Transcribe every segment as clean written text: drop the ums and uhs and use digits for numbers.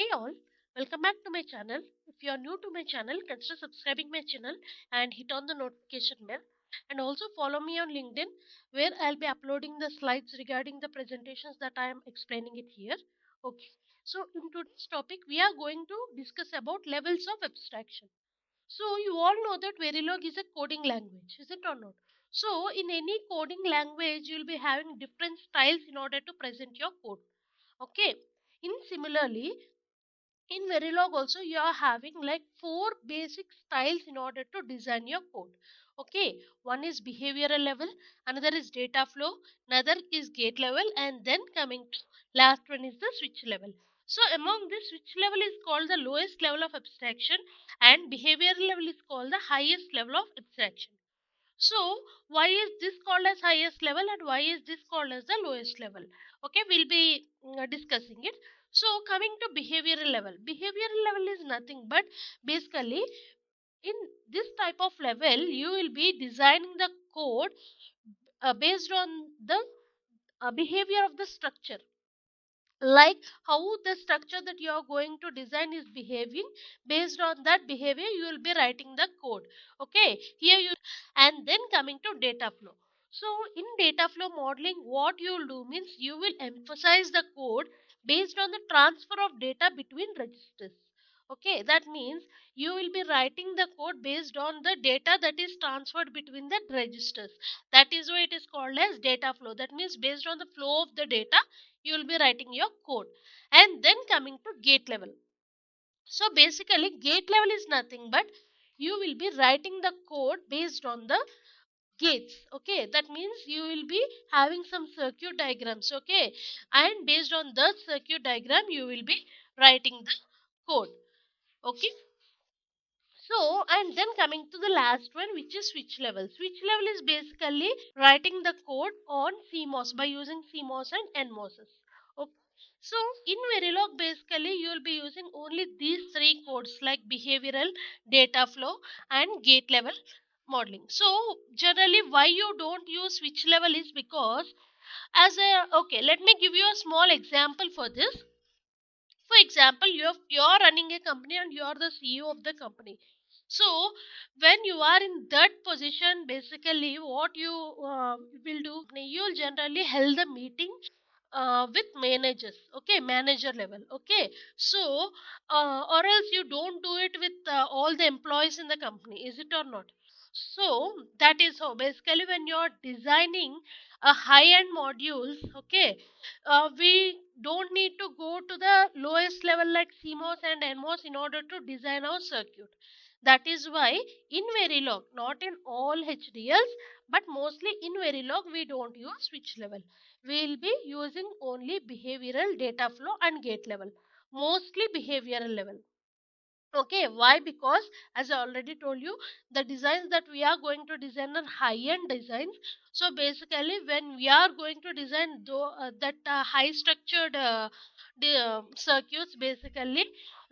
Hey all, welcome back to my channel. If you are new to my channel, consider subscribing my channel and hit on the notification bell. And also follow me on LinkedIn where I'll be uploading the slides regarding the presentations that I am explaining it here. Okay. So in today's topic, we are going to discuss about levels of abstraction. So you all know that Verilog is a coding language, is it or not? So in any coding language, you will be having different styles in order to present your code. Okay. In similarly, in Verilog also you are having like four basic styles in order to design your code. Okay, one is behavioral level, another is data flow, another is gate level, and then coming to last one is the switch level. So among this, switch level is called the lowest level of abstraction and behavioral level is called the highest level of abstraction. So, why is this called as highest level and why is this called as the lowest level? Okay, we'll be discussing it. So, coming to behavioral level is nothing but basically in this type of level, you will be designing the code based on the behavior of the structure, like how the structure that you are going to design is behaving. Based on that behavior you will be writing the code. Okay, here you, and then coming to data flow. So in data flow modeling, what you will do means you will emphasize the code based on the transfer of data between registers. Okay, that means you will be writing the code based on the data that is transferred between the registers. That is why it is called as data flow. That means based on the flow of the data you will be writing your code. And then coming to gate level. So basically gate level is nothing but you will be writing the code based on the gates. Okay, that means you will be having some circuit diagrams. Okay, and based on the circuit diagram you will be writing the code. Okay, so, and then coming to the last one, which is switch level. Switch level is basically writing the code on CMOS by using CMOS and NMOSs. Okay. So, in Verilog, basically, you will be using only these three codes like behavioral, data flow, and gate level modeling. So, generally, why you don't use switch level is because, as a okay, let me give you a small example for this. For example, you're running a company and you're the CEO of the company. So when you are in that position, basically what you will do, you'll generally held the meeting with managers. Okay, manager level. Okay, so or else you don't do it with all the employees in the company, is it or not? So that is how basically when you're designing a high-end modules, okay, we don't need to go to the lowest level like CMOS and NMOS in order to design our circuit. That is why in Verilog, not in all HDLs, but mostly in Verilog, we don't use switch level. We will be using only behavioral, data flow, and gate level. Mostly behavioral level. Okay, why? Because as I already told you, the designs that we are going to design are high-end designs. So basically, when we are going to design that high structured circuits, basically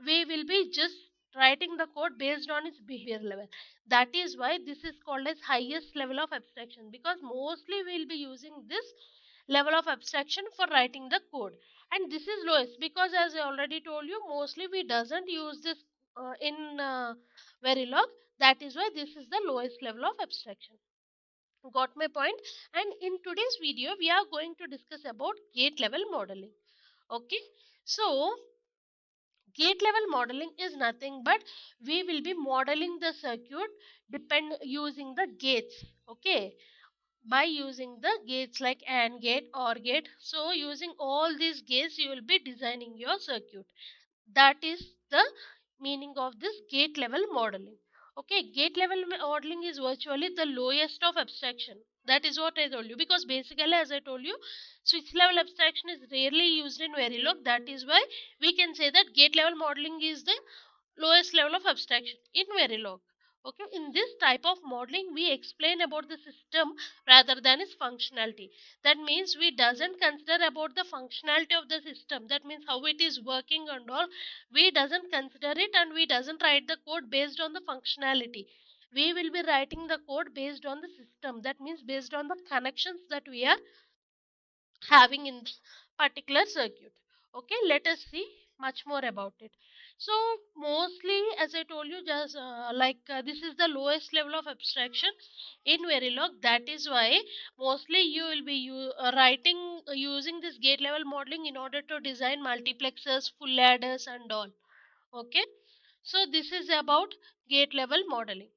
we will be just writing the code based on its behavior level. That is why this is called as highest level of abstraction, because mostly we will be using this level of abstraction for writing the code, and this is lowest because as I already told you, mostly we doesn't use this in Verilog. That is why this is the lowest level of abstraction. Got my point? And in today's video, we are going to discuss about gate level modeling. Okay, so gate level modeling is nothing but we will be modeling the circuit depend using the gates. Okay, by using the gates like AND gate, OR gate. So using all these gates, you will be designing your circuit. That is the meaning of this gate level modeling. Okay, gate level modeling is virtually the lowest of abstraction. That is what I told you, because basically as I told you, switch level abstraction is rarely used in Verilog. That is why we can say that gate level modeling is the lowest level of abstraction in Verilog. Okay, in this type of modeling we explain about the system rather than its functionality. That means we doesn't consider about the functionality of the system, that means how it is working and all. We doesn't consider it and we doesn't write the code based on the functionality. We will be writing the code based on the system, that means based on the connections that we are having in the particular circuit. Okay, let us see. much more about it. So mostly, as I told you, just this is the lowest level of abstraction in Verilog. That is why mostly you will be writing using this gate level modeling in order to design multiplexers, full adders, and all. Okay, so this is about gate level modeling.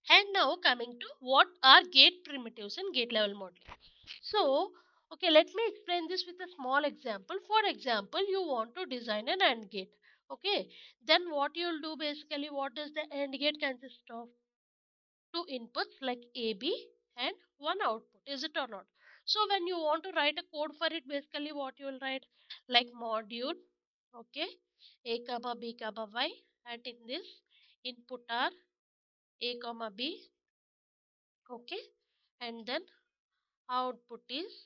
And now coming to what are gate primitives in gate level modeling. So, okay, let me explain this with a small example. For example, you want to design an AND gate. Okay, then what you will do basically, what does the AND gate consist of? Two inputs like AB and one output, is it or not? So, when you want to write a code for it, basically what you will write, like module, okay, A comma B comma Y, and in this input are A comma B, okay, and then output is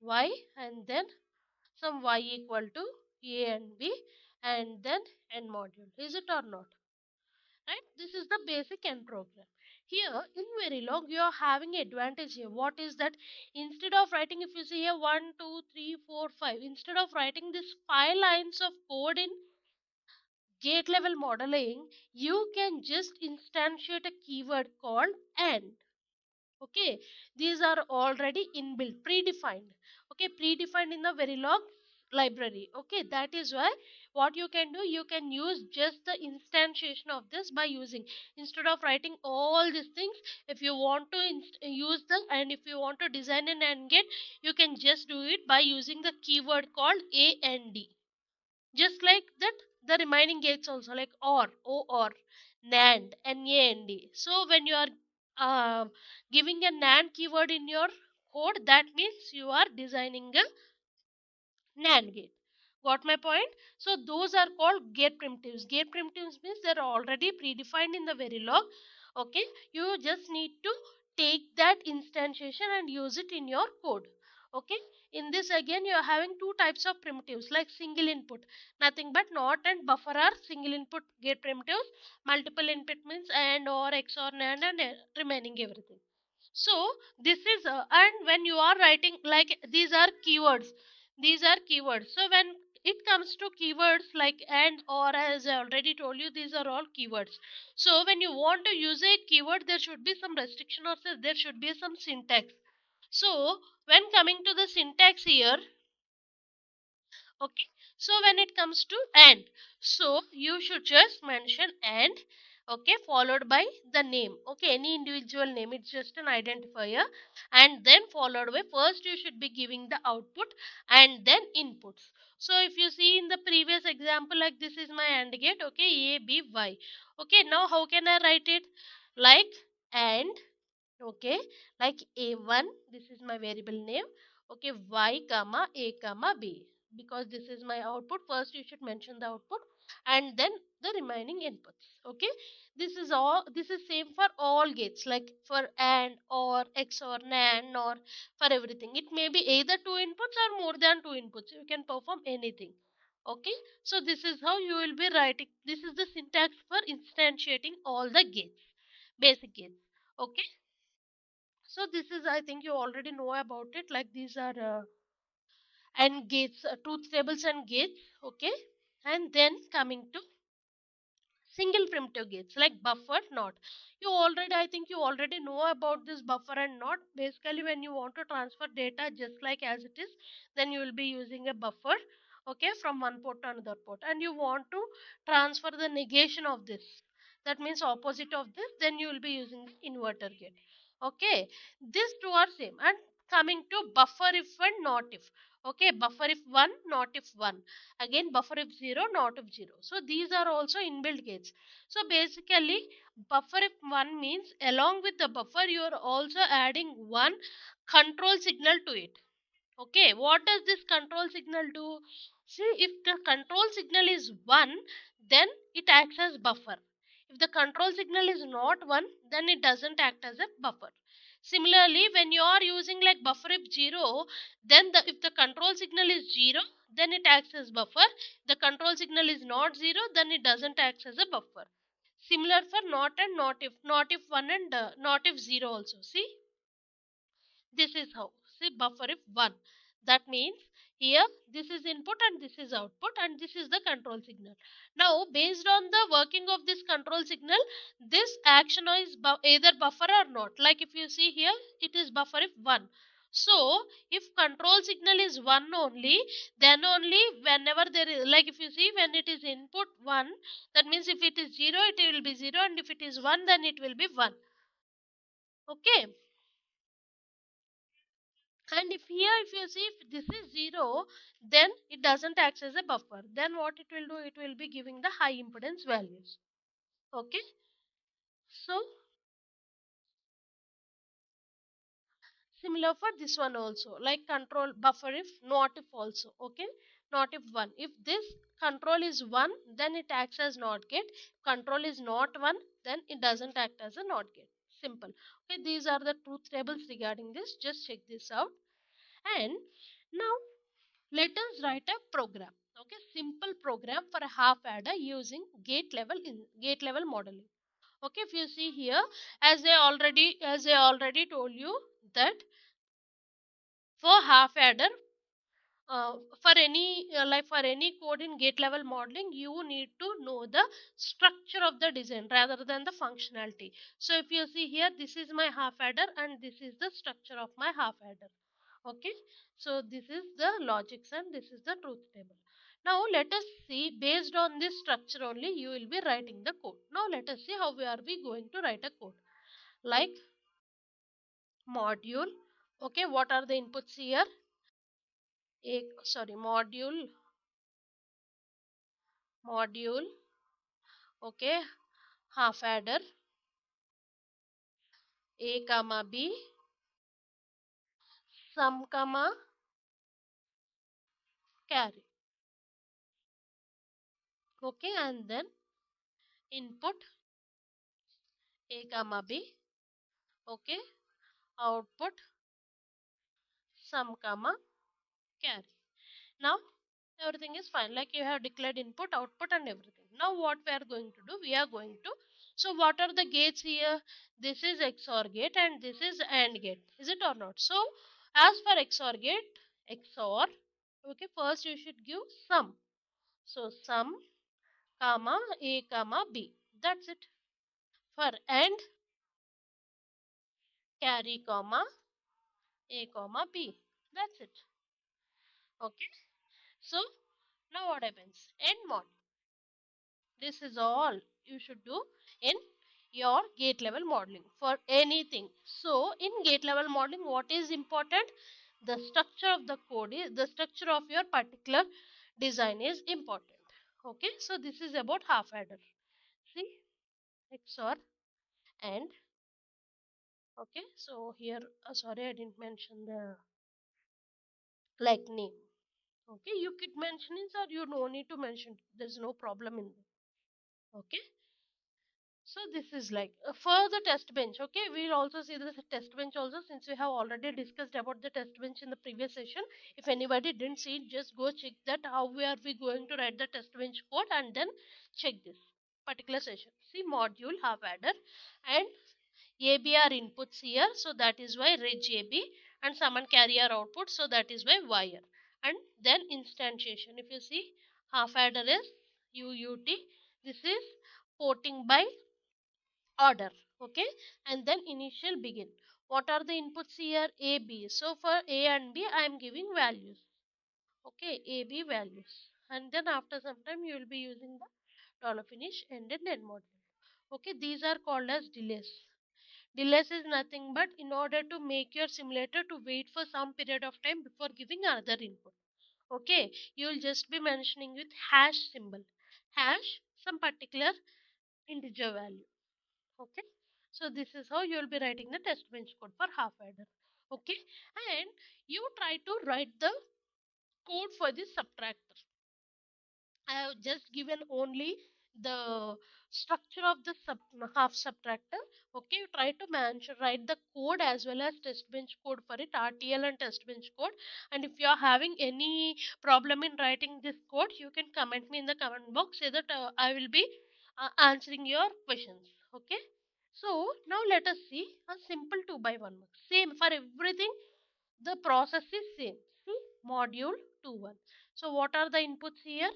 Y, and then some Y equal to A and B, and then end module, is it or not? Right, this is the basic end program. Here in Verilog you are having advantage here. What is that? Instead of writing, if you see here 1 2 3 4 5, instead of writing this 5 lines of code in gate level modeling, you can just instantiate a keyword called AND. Okay, these are already inbuilt, predefined. Okay, predefined in the Verilog library. Okay, that is why what you can do, you can use just the instantiation of this by using, instead of writing all these things, if you want to use them, and if you want to design an AND gate, you can just do it by using the keyword called A and D. Just like that, the remaining gates also, like or NAND, NAND. So when you are giving a NAND keyword in your code, that means you are designing a NAND gate. Got my point? So those are called gate primitives. Gate primitives means they are already predefined in the Verilog. Okay, you just need to take that instantiation and use it in your code. Okay, in this again you are having two types of primitives, like single input, nothing but NOT and buffer are single input gate primitives. Multiple input means AND or XOR NAND and remaining everything. So this is and when you are writing, like these are keywords. So when it comes to keywords like and or, as I already told you, these are all keywords. So when you want to use a keyword, there should be some restriction, or there should be some syntax. So when coming to the syntax here, okay, so when it comes to and, so you should just mention and, okay, followed by the name. Okay, any individual name, it's just an identifier, and then followed by, first you should be giving the output and then inputs. So if you see in the previous example, like this is my AND gate, okay, A B Y. Okay, now how can I write it? Like and, okay, like A1, this is my variable name, okay, Y comma A comma B, because this is my output. First you should mention the output and then the remaining inputs. Okay, this is all, this is same for all gates, like for AND or XOR NAND, or for everything. It may be either two inputs or more than two inputs, you can perform anything. Okay, so this is how you will be writing, this is the syntax for instantiating all the gates, basic gates. Okay, so this is, I think you already know about it. Like these are and gates, truth tables and gates. Okay, and then coming to single primitive gates like buffer not. You already, I think you already know about this buffer and not. Basically, when you want to transfer data just like as it is, then you will be using a buffer. Okay, from one port to another port, and you want to transfer the negation of this, that means opposite of this, then you will be using the inverter gate. Okay, these two are same. And coming to buffer if and not if. Okay, buffer if 1, not if 1, again buffer if 0, not if 0. So these are also inbuilt gates. So basically, buffer if 1 means along with the buffer you are also adding one control signal to it. Okay, what does this control signal do? See, if the control signal is 1, then it acts as buffer. If the control signal is not 1, then it doesn't act as a buffer. Similarly, when you are using like buffer if 0, then if the control signal is 0, then it acts as buffer. The control signal is not 0, then it doesn't act as a buffer. Similar for not and not if 1 and not if 0 also. See, this is how. See, buffer if 1. That means Here this is input and this is output and this is the control signal. Now based on the working of this control signal, this action is either buffer or not. Like if you see here, it is buffer if 1. So if control signal is 1 only, then only whenever there is, like if you see, when it is input 1, that means if it is 0 it will be 0, and if it is 1 then it will be 1. Okay. And if here, if you see, if this is 0, then it doesn't act as a buffer. Then what it will do, it will be giving the high impedance values. Okay. So similar for this one also, like control buffer if, not if also. Okay. Not if 1. If this control is 1, then it acts as not gate. Control is not 1, then it doesn't act as a not gate. Simple. Okay. These are the truth tables regarding this. Just check this out. And now let us write a program. Okay, simple program for a half adder using gate level modeling. Okay, if you see here, as I already told you that for half adder, for any code in gate level modeling, you need to know the structure of the design rather than the functionality. So if you see here, this is my half adder and this is the structure of my half adder. Okay, so this is the logics and this is the truth table. Now let us see, based on this structure only you will be writing the code. Now let us see how we going to write a code. Like module. Okay, what are the inputs here? Module. Okay, half adder, a comma b, sum comma carry. Okay, and then input a comma b. Okay, output sum comma carry. Now everything is fine, like you have declared input, output and everything. Now what we are going to do, we are going to, so what are the gates here? This is XOR gate and this is AND gate, is it or not? So as for XOR gate, XOR, okay, first you should give sum. So sum comma a comma b, that's it. For AND, carry comma a comma b, that's it. Okay, so now what happens? AND mod. This is all you should do in your gate level modeling for anything. So in gate level modeling, what is important? The structure of the code is, the structure of your particular design is important. Okay, so this is about half adder. See, XOR and, okay, so here, sorry, I didn't mention the like name. Okay, you could mention it or you no need to mention. There's no problem in this. Okay. So this is like for the test bench. Okay, we'll also see the test bench also, since we have already discussed about the test bench in the previous session. If anybody didn't see it, just go check that how we going to write the test bench code and then check this particular session. See, module half adder and AB are inputs here, so that is why reg AB, and summon carrier output, so that is why wire. And then instantiation. If you see, half adder is UUT. This is porting by order. Okay, and then initial begin. What are the inputs here? A, B. So for A and B I am giving values. Okay, A, B values, and then after some time you will be using the dollar finish ended end module. Okay, these are called as delays. Delays is nothing but in order to make your simulator to wait for some period of time before giving another input. Okay, you will just be mentioning with hash symbol, hash some particular integer value. Okay, so this is how you will be writing the test bench code for half adder. Okay, and you try to write the code for this subtractor. I have just given only the structure of the half subtractor. Okay, you try to write the code as well as test bench code for it, RTL and test bench code. And if you are having any problem in writing this code, you can comment me in the comment box, so that I will be answering your questions. Okay. So now let us see a simple 2 by 1 mark. Same for everything. The process is same. See. module 2 1. So what are the inputs here?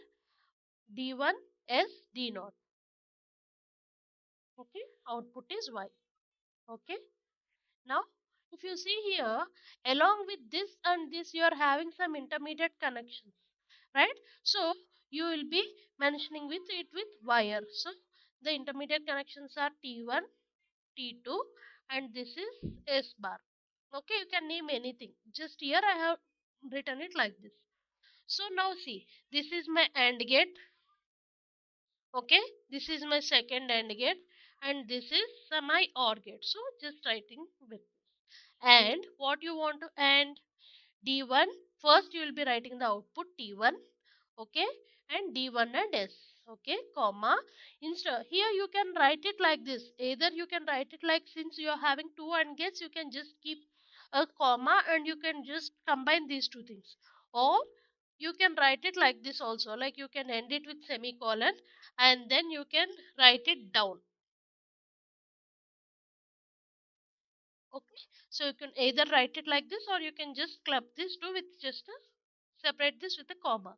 D1 S D naught. Okay, output is Y. Okay, now if you see here, along with this and this, you are having some intermediate connections, right? So you will be mentioning with it with wire. So the intermediate connections are T1, T2, and this is S bar. Okay, you can name anything. Just here I have written it like this. So now see, this is my AND gate. Okay, this is my second AND gate, and this is my OR gate. So just writing with this. And what you want to AND? D1, first you will be writing the output T1, okay, and D1 and S, okay, comma. Instead here you can write it like this. Either you can write it like, since you are having two AND gates, you can just keep a comma and you can just combine these two things. Or you can write it like this also, like you can end it with semicolon and then you can write it down. Okay, so you can either write it like this or you can just club this two with just a separate this with a comma.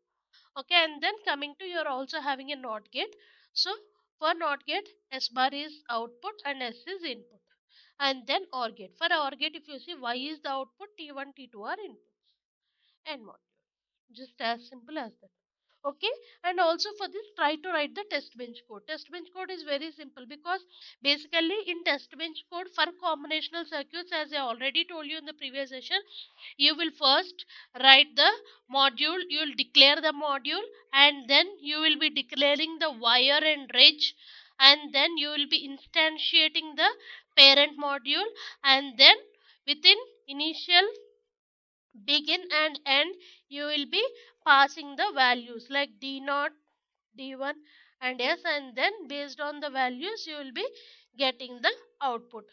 Okay, and then coming to, you're also having a NOT gate. So for NOT gate, S bar is output and S is input. And then OR gate. For OR gate, if you see, Y is the output, T1, T2 are inputs. And module. Just as simple as that. Okay, and also for this, try to write the test bench code. Test bench code is very simple, because basically in test bench code for combinational circuits, as I already told you in the previous session, you will first write the module, you will declare the module, and then you will be declaring the wire and range, and then you will be instantiating the parent module, and then within initial, begin and end, you will be passing the values like D0, D1 and S, and then based on the values you will be getting the output.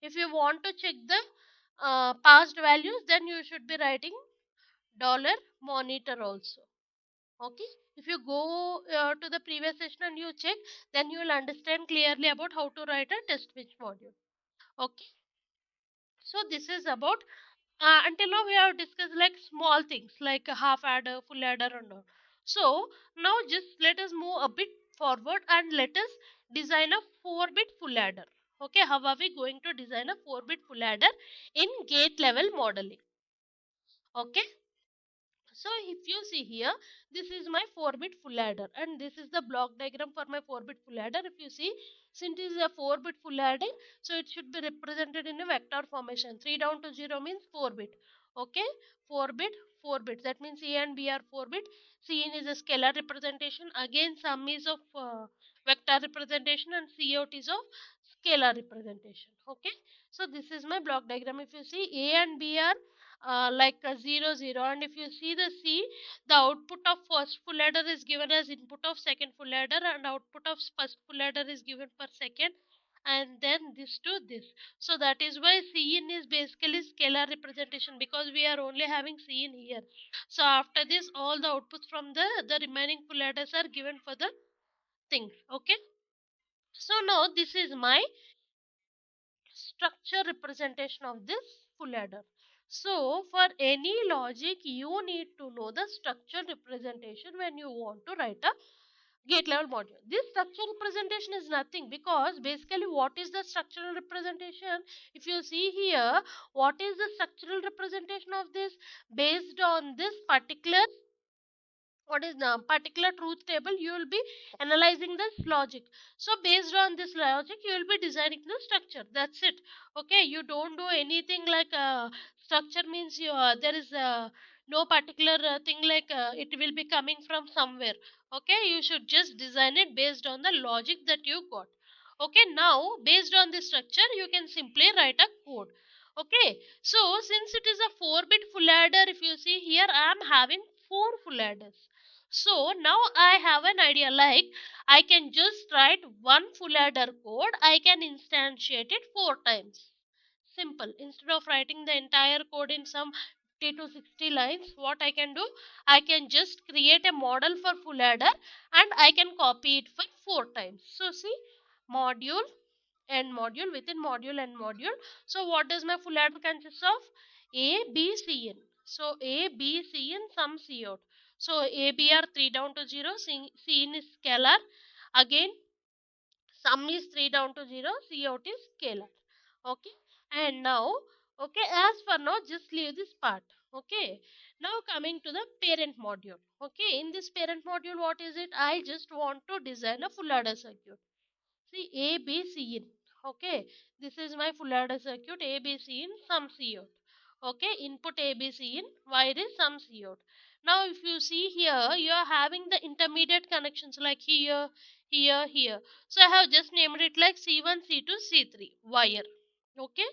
If you want to check the passed values, then you should be writing dollar monitor also. Okay, if you go to the previous session and you check, then you will understand clearly about how to write a test bench module. Okay, so this is about, until now we have discussed like small things like a half adder, full adder and all. So now just let us move a bit forward and let us design a 4-bit full adder. Okay, how are we going to design a 4-bit full adder in gate level modeling? Okay, so if you see here, this is my 4-bit full adder and this is the block diagram for my 4-bit full adder. If you see, since it is a 4-bit full adder, so it should be represented in a vector formation. 3 down to 0 means 4-bit. Okay, 4-bit, 4 bits. That means A and B are 4-bit. Cin is a scalar representation. Again, sum is of vector representation and Cout is of scalar representation. Okay, so this is my block diagram. If you see, A and B are like a 0 0, and if you see the C, the output of first full adder is given as input of second full adder, and output of first full adder is given per second, and then this to this. So that is why Cin is basically scalar representation, because we are only having Cin here. So after this, all the outputs from the remaining full adders are given for the things. Okay, so now this is my structure representation of this full adder. So for any logic, you need to know the structure representation when you want to write a gate level module. This structure representation is nothing, because basically what is the structural representation? If you see here, what is the structural representation of this? Based on this particular, what is the particular truth table, you will be analyzing this logic. So based on this logic, you will be designing the structure. That's it. Okay, you don't do anything like structure means you there is no particular thing like it will be coming from somewhere. Okay, you should just design it based on the logic that you got. Okay, now based on this structure, you can simply write a code. Okay, so since it is a 4-bit full adder, if you see here, I am having 4 full adders. So now I have an idea, like I can just write one full adder code. I can instantiate it 4 times. Simple. Instead of writing the entire code in some 50 to 60 lines, what I can do, I can just create a model for full adder and I can copy it for 4 times. So see, module and module, within module and module. So what does my full adder consist of? A, B, C, N. So A, B, C in some C out. So A, B are 3 down to 0. C in is scalar. Again, sum is 3 down to 0. C out is scalar. Okay. And now, okay, as for now, just leave this part. Okay. Now coming to the parent module. Okay. In this parent module, what is it? I just want to design a full adder circuit. See A, B, C in. Okay, this is my full adder circuit A, B, C in, some C out. Okay, input A, B, C in, wire is some C out. Now, if you see here, you are having the intermediate connections like here, here, here. So I have just named it like C1, C2, C3 wire. Okay,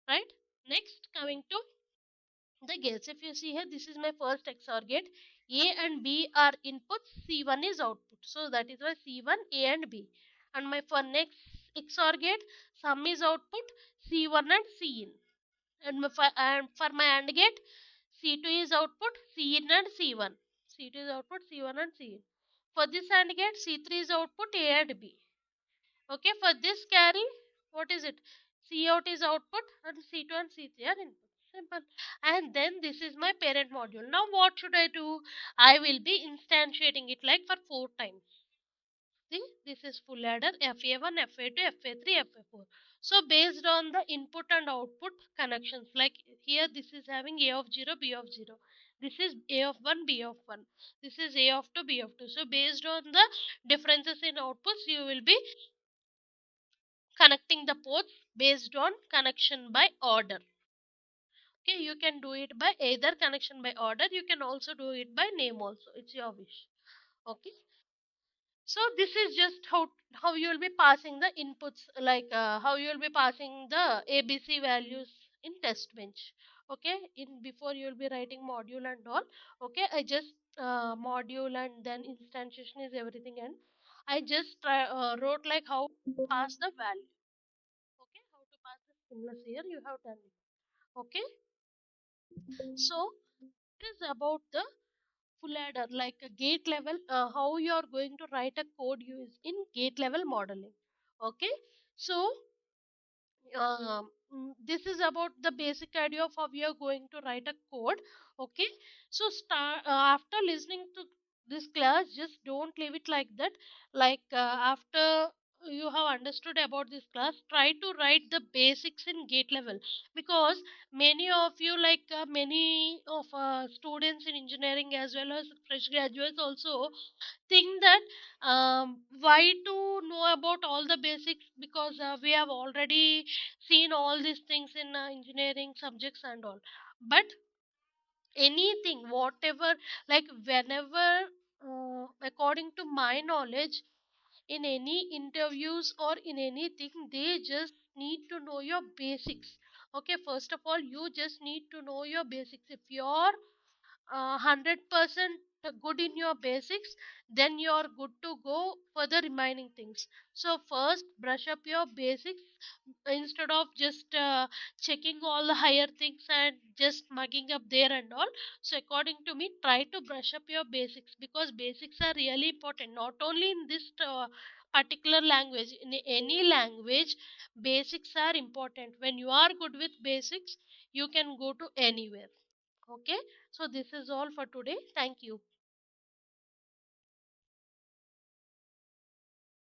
right? Next, coming to the gates. If you see here, this is my first XOR gate. A and B are inputs, C1 is output. So that is why C1, A and B. And my for next XOR gate, sum is output, C1 and C in. And for my AND gate, C2 is output, C in and C1. C2 is output, C1 and C in. For this AND gate, C3 is output, A and B. Okay, for this carry, what is it? C out is output and C2 and C3 are input. Simple. And then this is my parent module. Now what should I do? I will be instantiating it like for 4 times. See, this is full adder FA1, FA2, FA3, FA4. So based on the input and output connections, like here this is having A of 0, B of 0. This is A of 1, B of 1. This is A of 2, B of 2. So based on the differences in outputs, you will be connecting the ports based on connection by order. Okay, you can do it by either connection by order, you can also do it by name also, it's your wish. Okay, so this is just how you will be passing the inputs, like how you will be passing the ABC values in test bench. Okay, in before you will be writing module and all. Okay, I just module and then instantiation is everything, and I just wrote like how to pass the value. Okay, how to pass the stimulus here you have done it. Okay, so it is about the full adder, like a gate level, how you are going to write a code use in gate level modeling. Okay, so this is about the basic idea of how we are going to write a code. Okay, so start after listening to this class, just don't leave it like that. Like after you have understood about this class, try to write the basics in gate level, because many of you, like many of students in engineering as well as fresh graduates also, think that why to know about all the basics, because we have already seen all these things in engineering subjects and all. But anything, whatever, like whenever, according to my knowledge, in any interviews or in anything, they just need to know your basics. Okay, first of all, you just need to know your basics. If you're 100% good in your basics, then you're good to go for the remaining things. So first brush up your basics instead of just checking all the higher things and just mugging up there and all. So according to me, try to brush up your basics, because basics are really important, not only in this particular language, in any language basics are important. When you are good with basics, you can go to anywhere. Okay, so this is all for today. Thank you.